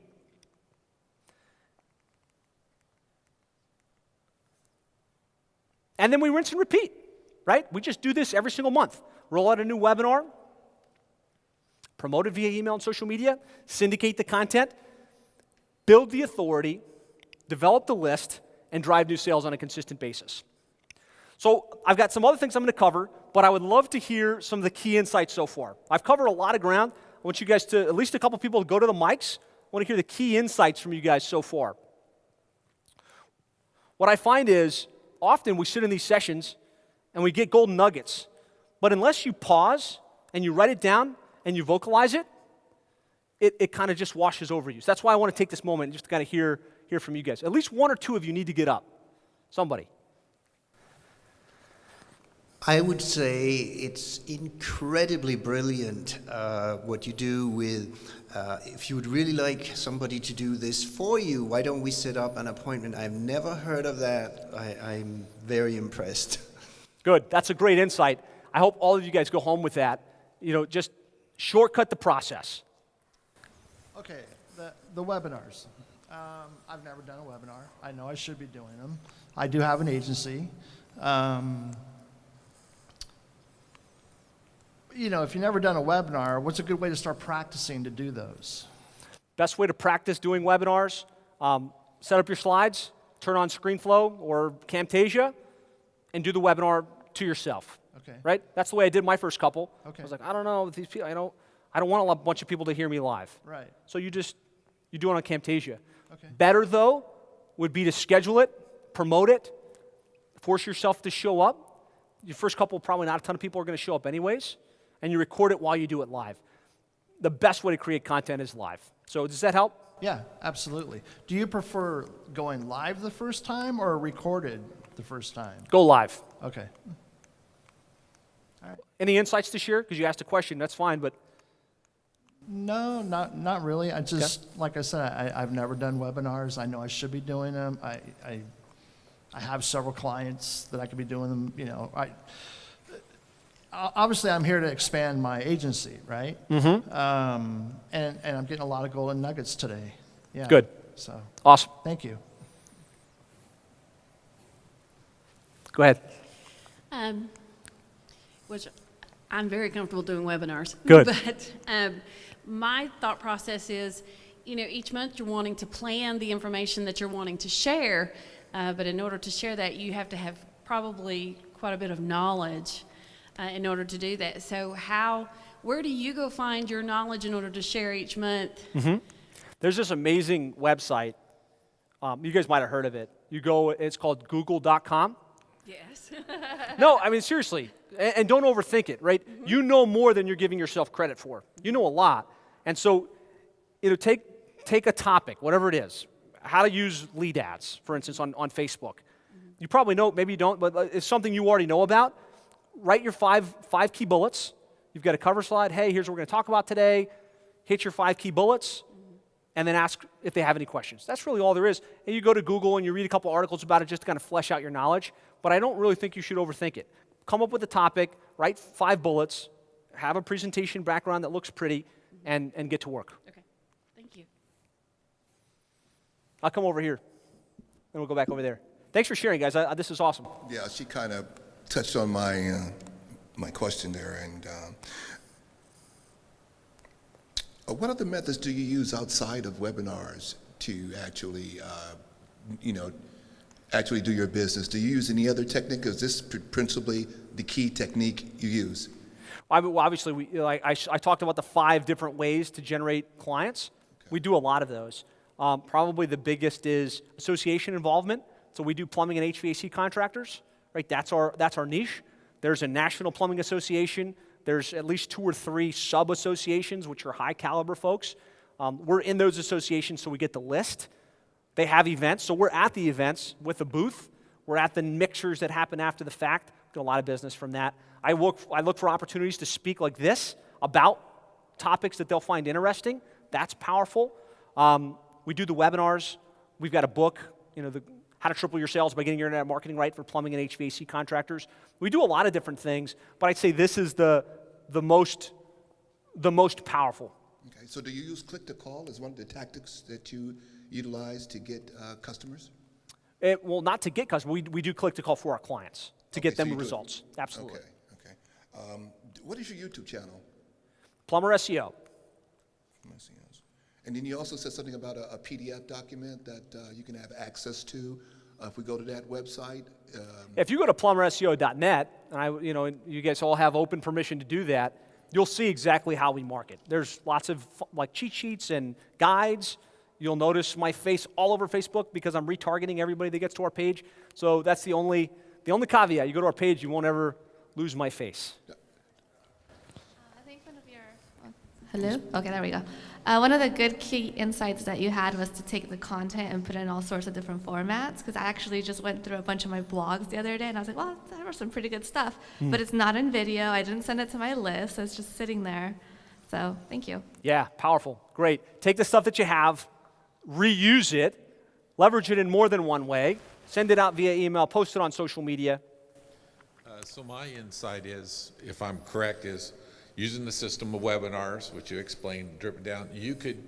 And then we rinse and repeat, right? We just do this every single month. Roll out a new webinar, promote it via email and social media, syndicate the content, build the authority, develop the list, and drive new sales on a consistent basis. So I've got some other things I'm going to cover, but I would love to hear some of the key insights so far. I've covered a lot of ground. I want you guys to, at least a couple people, to go to the mics. I want to hear the key insights from you guys so far. What I find is often we sit in these sessions and we get golden nuggets, but unless you pause and you write it down and you vocalize it, it kind of just washes over you. So that's why I want to take this moment just to kind of hear from you guys. At least one or two of you need to get up. Somebody. I would say it's incredibly brilliant what you do with, if you would really like somebody to do this for you, why don't we set up an appointment? I've never heard of that. I'm very impressed. Good. That's a great insight. I hope all of you guys go home with that. Just shortcut the process. Okay, the webinars. I've never done a webinar. I know I should be doing them. I do have an agency. You know, if you've never done a webinar, what's a good way to start practicing to do those? Best way to practice doing webinars, set up your slides, turn on ScreenFlow or Camtasia, and do the webinar to yourself. Okay. Right? That's the way I did my first couple. Okay. I was like, I don't know, these people, I don't want a bunch of people to hear me live. Right. So you do it on Camtasia. Okay. Better though would be to schedule it, promote it, force yourself to show up. Your first couple, probably not a ton of people are going to show up anyways, and you record it while you do it live. The best way to create content is live. So does that help? Yeah, absolutely. Do you prefer going live the first time or recorded the first time? Go live. Okay. Any insights to share? Because you asked a question, that's fine, but No, not really. I just, like I said, I've never done webinars. I know I should be doing them. I have several clients that I could be doing them. You know, obviously I'm here to expand my agency, right? Mm-hmm. And I'm getting a lot of golden nuggets today. Yeah. Good. So Awesome. thank you. Go ahead. Which I'm very comfortable doing webinars. Good. But my thought process is, you know, each month you're wanting to plan the information that you're wanting to share, but in order to share that, you have to have probably quite a bit of knowledge in order to do that. So where do you go find your knowledge in order to share each month? Mm-hmm. There's this amazing website. You guys might have heard of it. It's called google.com. Yes. No, I mean, seriously. And don't overthink it, right? Mm-hmm. You know more than you're giving yourself credit for. You know a lot. And so, take a topic, whatever it is. How to use lead ads, for instance, on Facebook. Mm-hmm. You probably know, maybe you don't, but it's something you already know about. Write your five key bullets. You've got a cover slide. Hey, here's what we're going to talk about today. Hit your 5 key bullets, and then ask if they have any questions. That's really all there is. And you go to Google and you read a couple articles about it just to kind of flesh out your knowledge. But I don't really think you should overthink it. Come up with a topic, write 5 bullets, have a presentation background that looks pretty, and get to work. Okay. Thank you. I'll come over here, and we'll go back over there. Thanks for sharing, guys. This is awesome. Yeah, she kind of touched on my my question there. And what other methods do you use outside of webinars to actually, actually do your business? Do you use any other technique? Is this principally the key technique you use? Well, obviously, I talked about the 5 different ways to generate clients. Okay. We do a lot of those. Probably the biggest is association involvement. So we do plumbing and HVAC contractors, right? That's our niche. There's a national plumbing association. There's at least 2 or 3 sub-associations, which are high-caliber folks. We're in those associations, so we get the list. They have events, so we're at the events with a booth. We're at the mixers that happen after the fact. Get a lot of business from that. I look for opportunities to speak like this about topics that they'll find interesting. That's powerful. We do the webinars. We've got a book, How to Triple Your Sales by Getting Your Internet Marketing Right for Plumbing and HVAC Contractors. We do a lot of different things, but I'd say this is the most powerful. Okay, so do you use click-to-call as one of the tactics that you utilize to get customers? Well, not to get customers. We do click-to-call for our clients to get them results. Absolutely. Okay. What is your YouTube channel? Plumber SEO. And then you also said something about a PDF document that you can have access to if we go to that website. If you go to plumberseo.net, and you guys all have open permission to do that, you'll see exactly how we market. There's lots of cheat sheets and guides. You'll notice my face all over Facebook because I'm retargeting everybody that gets to our page. So that's the only caveat. You go to our page, you won't ever lose my face. I think one of your... Hello? Okay, there we go. One of the good key insights that you had was to take the content and put it in all sorts of different formats, because I actually just went through a bunch of my blogs the other day, and I was like, well, there was some pretty good stuff. But it's not in video. I didn't send it to my list. It's just sitting there. So thank you. Yeah, powerful. Great. Take the stuff that you have, reuse it, leverage it in more than one way, send it out via email, post it on social media. So my insight is, if I'm correct, is using the system of webinars, which you explained, dripping down, you could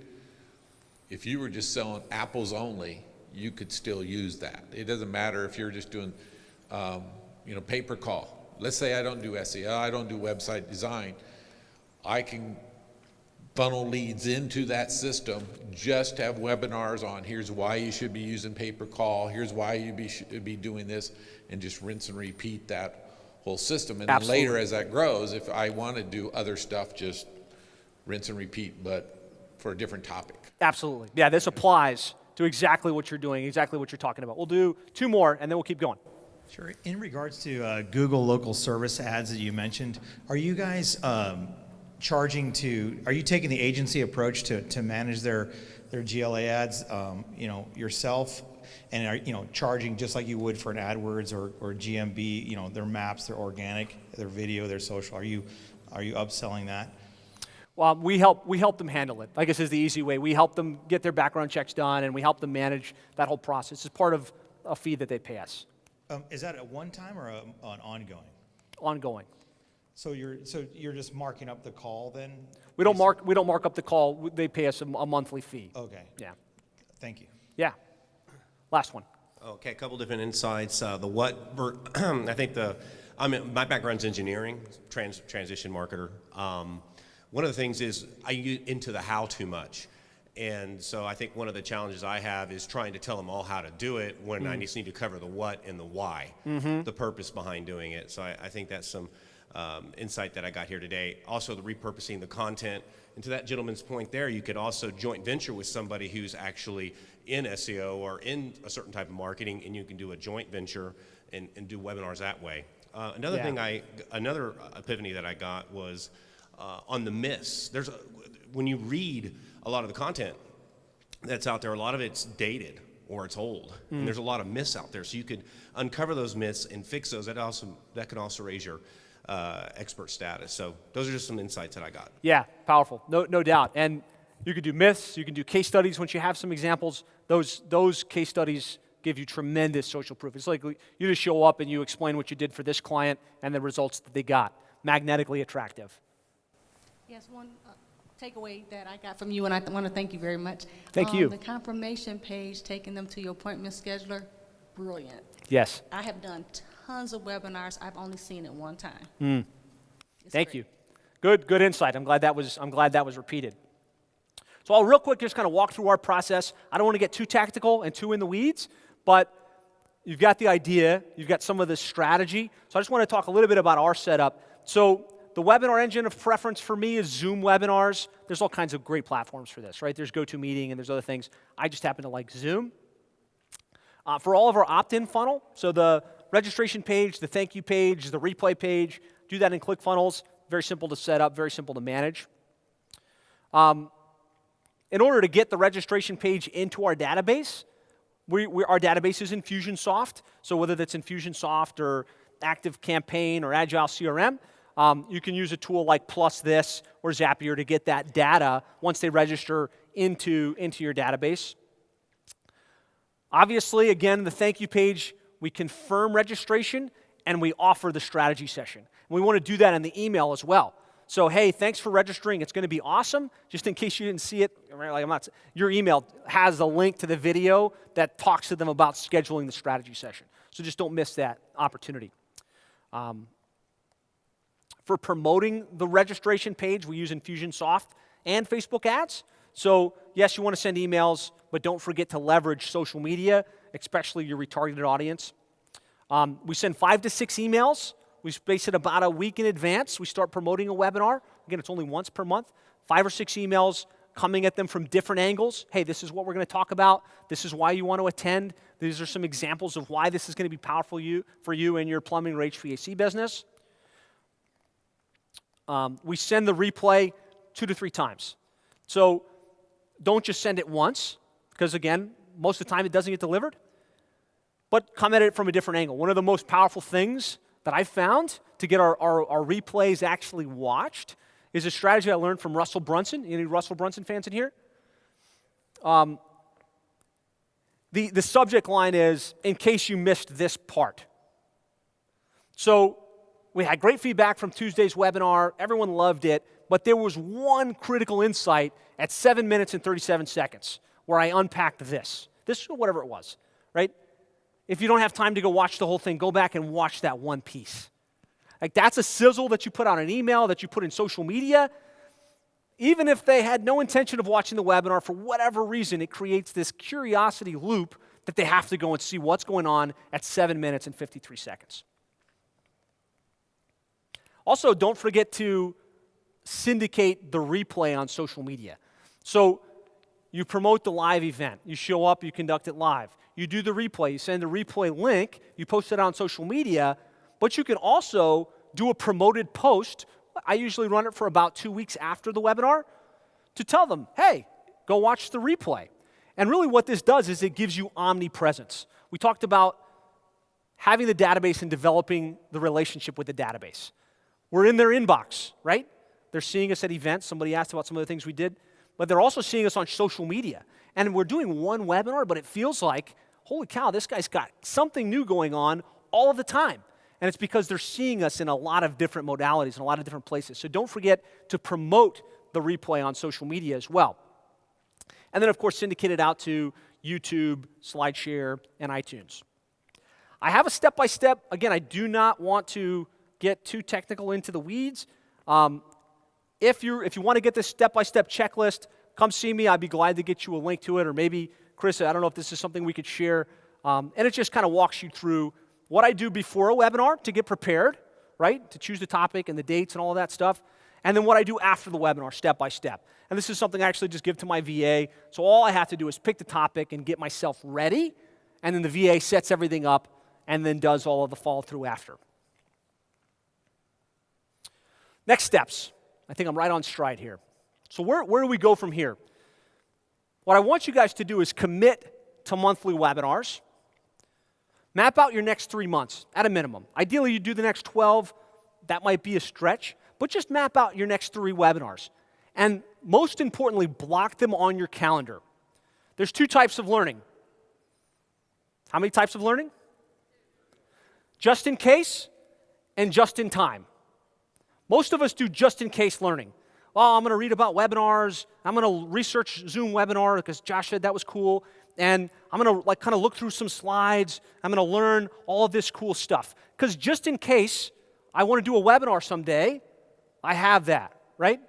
if you were just selling apples only, you could still use that. It doesn't matter if you're just doing, pay per call. Let's say I don't do SEO, I don't do website design. I can funnel leads into that system, just have webinars on here's why you should be using pay per call, here's why you should be doing this, and just rinse and repeat that whole system. And then later as that grows, if I want to do other stuff, just rinse and repeat, but for a different topic. Absolutely. Yeah, this applies to exactly what you're doing, exactly what you're talking about. We'll do 2 more, and then we'll keep going. Sure. In regards to Google local service ads that you mentioned, are you guys are you taking the agency approach to manage their GLA ads, yourself, and are charging just like you would for an AdWords or GMB, their maps, their organic, their video, their social? Are you upselling that? Well, we help them handle it. Like I said, is the easy way. We help them get their background checks done, and we help them manage that whole process. It's part of a fee that they pay us. Is that a one-time or an ongoing? Ongoing. So you're just marking up the call then? We don't mark up the call. They pay us a monthly fee. Okay. Yeah. Thank you. Yeah. Last one. Okay, a couple different insights. I think my background's engineering, transition marketer. One of the things is I get into the how too much. And so I think one of the challenges I have is trying to tell them all how to do it when I just need to cover the what and the why, the purpose behind doing it. So I think that's some insight that I got here today. Also, the repurposing the content. And to that gentleman's point there, you could also joint venture with somebody who's actually in SEO or in a certain type of marketing, and you can do a joint venture and do webinars that way. Another epiphany that I got was on the myths. When you read a lot of the content that's out there, a lot of it's dated or it's old, and there's a lot of myths out there. So you could uncover those myths and fix those. That can also raise your expert status. So those are just some insights that I got. Yeah, powerful, no doubt. And you could do myths, you can do case studies. Once you have some examples, those case studies give you tremendous social proof. It's like you just show up and you explain what you did for this client and the results that they got. Magnetically attractive. Yes, one takeaway that I got from you, and I want to thank you very much. Thank you. The confirmation page, taking them to your appointment scheduler, brilliant. Yes. I have done tons of webinars. I've only seen it one time. Thank you. Good insight. I'm glad that was repeated. So I'll real quick just kind of walk through our process. I don't want to get too tactical and too in the weeds, but you've got the idea, you've got some of the strategy. So I just want to talk a little bit about our setup. So the webinar engine of preference for me is Zoom webinars. There's all kinds of great platforms for this, right? There's GoToMeeting and there's other things. I just happen to like Zoom. For all of our opt-in funnel, so the registration page, the thank you page, the replay page, do that in ClickFunnels. Very simple to set up, very simple to manage. In order to get the registration page into our database, our database is Infusionsoft. So whether that's Infusionsoft or ActiveCampaign or Agile CRM, you can use a tool like Plus This or Zapier to get that data once they register into your database. Obviously, again, the thank you page, we confirm registration and we offer the strategy session. And we want to do that in the email as well. So, hey, thanks for registering. It's going to be awesome. Just in case you didn't see it, your email has a link to the video that talks to them about scheduling the strategy session. So just don't miss that opportunity. For promoting the registration page, we use Infusionsoft and Facebook ads. So yes, you want to send emails, but don't forget to leverage social media, especially your retargeted audience. We send 5 to 6 emails. We space it about a week in advance. We start promoting a webinar. Again, it's only once per month. 5 or 6 emails coming at them from different angles. Hey, this is what we're going to talk about. This is why you want to attend. These are some examples of why this is going to be powerful for you and your plumbing or HVAC business. We send the replay 2 to 3 times. So don't just send it once, because again, most of the time it doesn't get delivered. But come at it from a different angle. One of the most powerful things that I've found to get our replays actually watched is a strategy I learned from Russell Brunson. Any Russell Brunson fans in here? The subject line is, in case you missed this part. So we had great feedback from Tuesday's webinar. Everyone loved it. But there was one critical insight at 7 minutes and 37 seconds. where I unpacked this, whatever it was, right? If you don't have time to go watch the whole thing, go back and watch that one piece. Like that's a sizzle that you put on an email, that you put in social media. Even if they had no intention of watching the webinar, for whatever reason, it creates this curiosity loop that they have to go and see what's going on at 7 minutes and 53 seconds. Also, don't forget to syndicate the replay on social media. So you promote the live event. You show up, you conduct it live. You do the replay. You send the replay link. You post it on social media. But you can also do a promoted post. I usually run it for about 2 weeks after the webinar to tell them, hey, go watch the replay. And really what this does is it gives you omnipresence. We talked about having the database and developing the relationship with the database. We're in their inbox, right? They're seeing us at events. Somebody asked about some of the things we did. But they're also seeing us on social media. And we're doing one webinar, but it feels like, holy cow, this guy's got something new going on all of the time. And it's because they're seeing us in a lot of different modalities and a lot of different places. So don't forget to promote the replay on social media as well. And then, of course, syndicate it out to YouTube, SlideShare, and iTunes. I have a step-by-step. Again, I do not want to get too technical into the weeds. If you want to get this step-by-step checklist, come see me. I'd be glad to get you a link to it. Or maybe, Chris, I don't know if this is something we could share. And it just kind of walks you through what I do before a webinar to get prepared, right? To choose the topic and the dates and all of that stuff. And then what I do after the webinar, step by step. And this is something I actually just give to my VA. So all I have to do is pick the topic and get myself ready. And then the VA sets everything up and then does all of the follow-through after. Next steps. I think I'm right on stride here. So where do we go from here? What I want you guys to do is commit to monthly webinars. Map out your next 3 months at a minimum. Ideally, you do the next 12. That might be a stretch, but just map out your next 3 webinars. And most importantly, block them on your calendar. There's 2 types of learning. How many types of learning? Just in case and just in time. Most of us do just in case learning. Well, I'm going to read about webinars. I'm going to research Zoom webinar because Josh said that was cool. And I'm going to kind of look through some slides. I'm going to learn all of this cool stuff. Because just in case I want to do a webinar someday, I have that, right?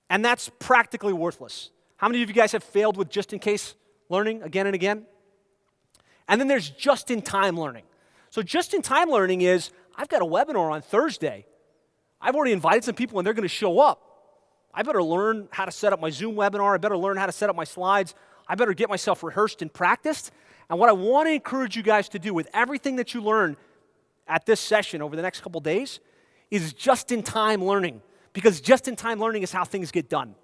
And that's practically worthless. How many of you guys have failed with just in case learning again and again? And then there's just in time learning. So just in time learning is, I've got a webinar on Thursday. I've already invited some people and they're going to show up. I better learn how to set up my Zoom webinar. I better learn how to set up my slides. I better get myself rehearsed and practiced. And what I want to encourage you guys to do with everything that you learn at this session over the next couple days is just-in-time learning. Because just-in-time learning is how things get done.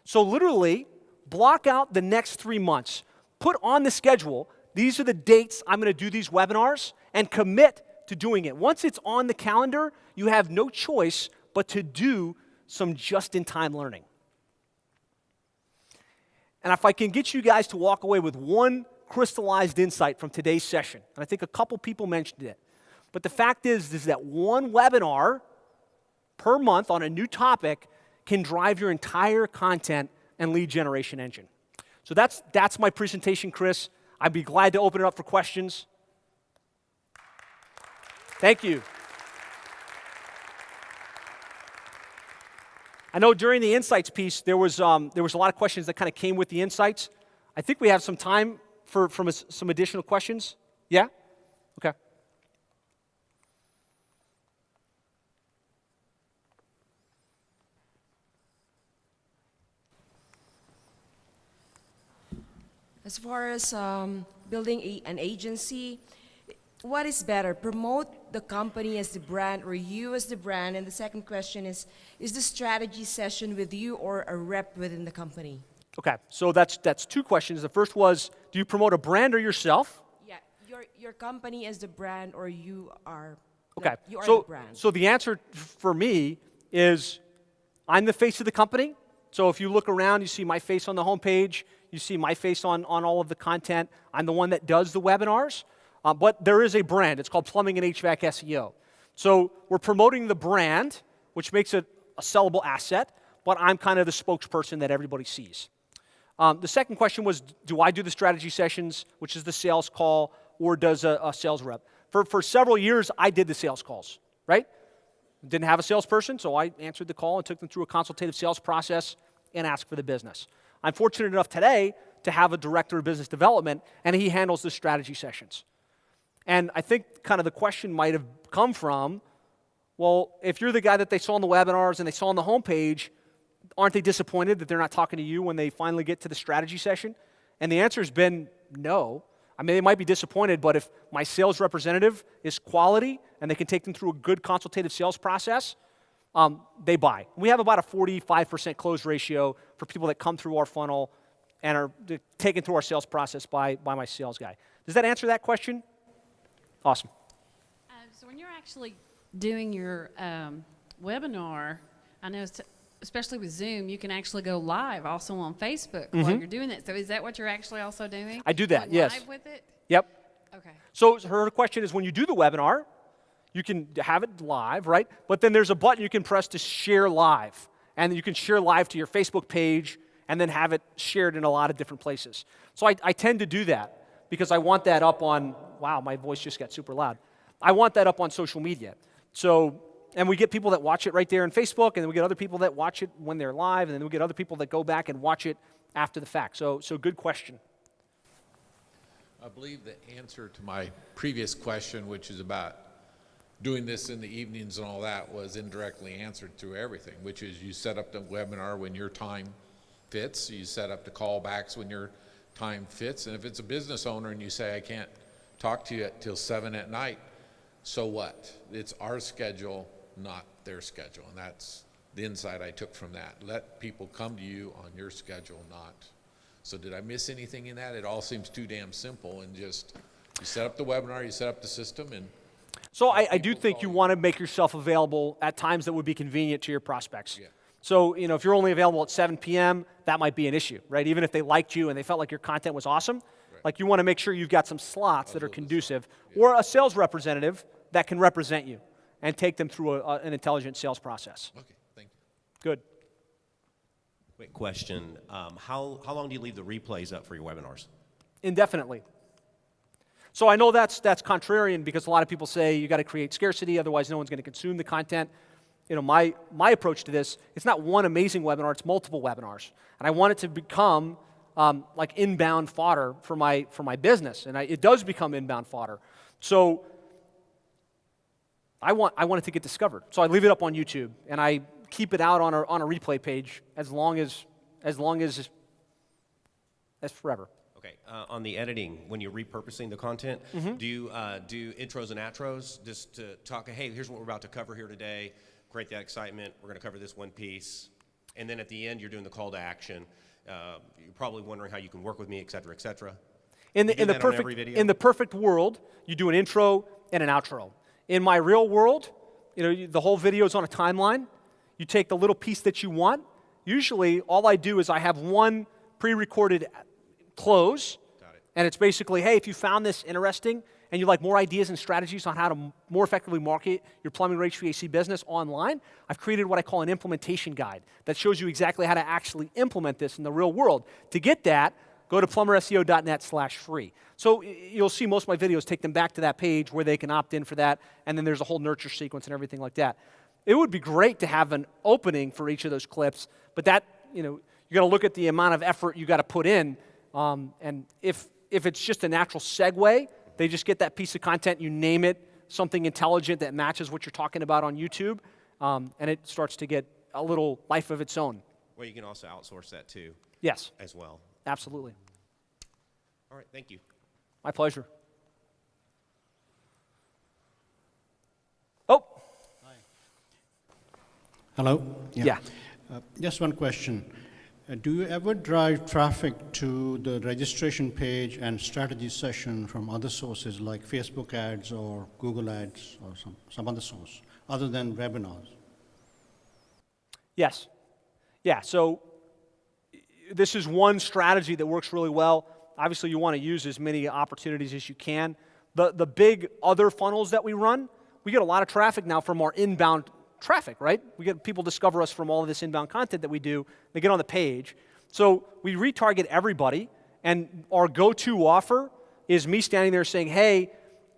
So literally, block out the next 3 months. Put on the schedule, these are the dates I'm going to do these webinars, and commit to doing it. Once it's on the calendar, you have no choice but to do some just-in-time learning. And if I can get you guys to walk away with one crystallized insight from today's session, and I think a couple people mentioned it, but the fact is that one webinar per month on a new topic can drive your entire content and lead generation engine. So that's my presentation, Chris. I'd be glad to open it up for questions. Thank you. I know during the insights piece, there was a lot of questions that kind of came with the insights. I think we have some time for some additional questions. Yeah? Okay. As far as building an agency, what is better, promote the company as the brand or you as the brand? And the second question is the strategy session with you or a rep within the company? Okay, so that's 2 questions. The first was, do you promote a brand or yourself? Yeah, your company as the brand or you are, okay. You are the brand. So the answer for me is I'm the face of the company. So if you look around, you see my face on the homepage, you see my face on all of the content. I'm the one that does the webinars. But there is a brand. It's called Plumbing and HVAC SEO. So we're promoting the brand, which makes it a sellable asset, but I'm kind of the spokesperson that everybody sees. The second question was, do I do the strategy sessions, which is the sales call, or does a sales rep? For several years, I did the sales calls, right? Didn't have a salesperson, so I answered the call and took them through a consultative sales process and asked for the business. I'm fortunate enough today to have a director of business development, and he handles the strategy sessions. And I think kind of the question might have come from, well, if you're the guy that they saw in the webinars and they saw on the homepage, aren't they disappointed that they're not talking to you when they finally get to the strategy session? And the answer has been no. I mean, they might be disappointed, but if my sales representative is quality and they can take them through a good consultative sales process, they buy. We have about a 45% close ratio for people that come through our funnel and are taken through our sales process by my sales guy. Does that answer that question? Awesome. So when you're actually doing your webinar, I know especially with Zoom, you can actually go live also on Facebook while you're doing that. So is that what you're actually also doing? I do that, Going yes. live with it? Yep. Okay. So her question is, when you do the webinar, you can have it live, right? But then there's a button you can press to share live. And you can share live to your Facebook page and then have it shared in a lot of different places. So I tend to do that because I want that up on, wow, my voice just got super loud. I want that up on social media. So, and we get people that watch it right there on Facebook, and then we get other people that watch it when they're live, and then we get other people that go back and watch it after the fact. So good question. I believe the answer to my previous question, which is about doing this in the evenings and all that, was indirectly answered through everything, which is you set up the webinar when your time fits, you set up the callbacks when your time fits, and if it's a business owner and you say, I can't talk to you till 7 at night, so what? It's our schedule, not their schedule, and that's the insight I took from that. Let people come to you on your schedule, not. So did I miss anything in that? It all seems too damn simple, and just you set up the webinar, you set up the system, and so I do think you want to make yourself available at times that would be convenient to your prospects. Yeah. So, if you're only available at 7 p.m., that might be an issue, right? Even if they liked you and they felt like your content was awesome, like you want to make sure you've got some slots that are conducive, or a sales representative that can represent you and take them through an intelligent sales process. okay, thank you. Good. Quick question. How long do you leave the replays up for your webinars? Indefinitely. So I know that's contrarian because a lot of people say you got to create scarcity, otherwise no one's going to consume the content. My approach to this, it's not one amazing webinar, it's multiple webinars. And I want it to become like inbound fodder for my business. And it does become inbound fodder. So I want it to get discovered. So I leave it up on YouTube and I keep it out on a replay page as long as forever. Okay, on the editing, when you're repurposing the content, do you do intros and outros just to talk, hey, here's what we're about to cover here today, create that excitement, we're going to cover this one piece, and then at the end you're doing the call to action. You're probably wondering how you can work with me, et cetera, et cetera. In the perfect world, you do an intro and an outro. In my real world, the whole video is on a timeline. You take the little piece that you want. Usually, all I do is I have one pre-recorded close, and it's basically, hey, if you found this interesting and you like more ideas and strategies on how to more effectively market your plumbing or HVAC business online, I've created what I call an implementation guide that shows you exactly how to actually implement this in the real world. To get that, go to plumberseo.net/free. So you'll see most of my videos take them back to that page where they can opt in for that, and then there's a whole nurture sequence and everything like that. It would be great to have an opening for each of those clips, but that, you got to look at the amount of effort you got to put in. And if it's just a natural segue, they just get that piece of content, you name it, something intelligent that matches what you're talking about on YouTube, and it starts to get a little life of its own. Well, you can also outsource that too. Yes. As well. Absolutely. All right, thank you. My pleasure. Oh. Hi. Hello? Yeah. Just one question. Do you ever drive traffic to the registration page and strategy session from other sources like Facebook ads or Google ads or some other source other than webinars? Yes. Yeah, so this is one strategy that works really well. Obviously, you want to use as many opportunities as you can. The big other funnels that we run, we get a lot of traffic now from our inbound traffic, right? We get people discover us from all of this inbound content that we do. They get on the page. So we retarget everybody, and our go-to offer is me standing there saying, hey,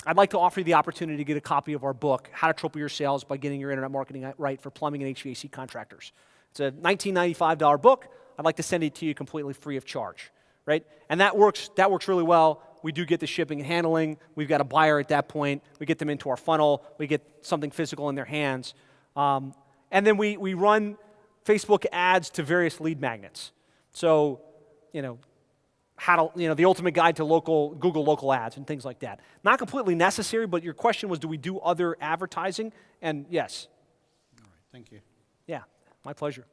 I'd like to offer you the opportunity to get a copy of our book, How to Triple Your Sales by Getting Your Internet Marketing Right for Plumbing and HVAC Contractors. It's a $1995 book. I'd like to send it to you completely free of charge, right? And that works really well. We do get the shipping and handling. We've got a buyer at that point. We get them into our funnel. We get something physical in their hands. And then we run Facebook ads to various lead magnets. So, the ultimate guide to Google local ads and things like that. Not completely necessary, but your question was, do we do other advertising? And yes. All right, thank you. Yeah, my pleasure.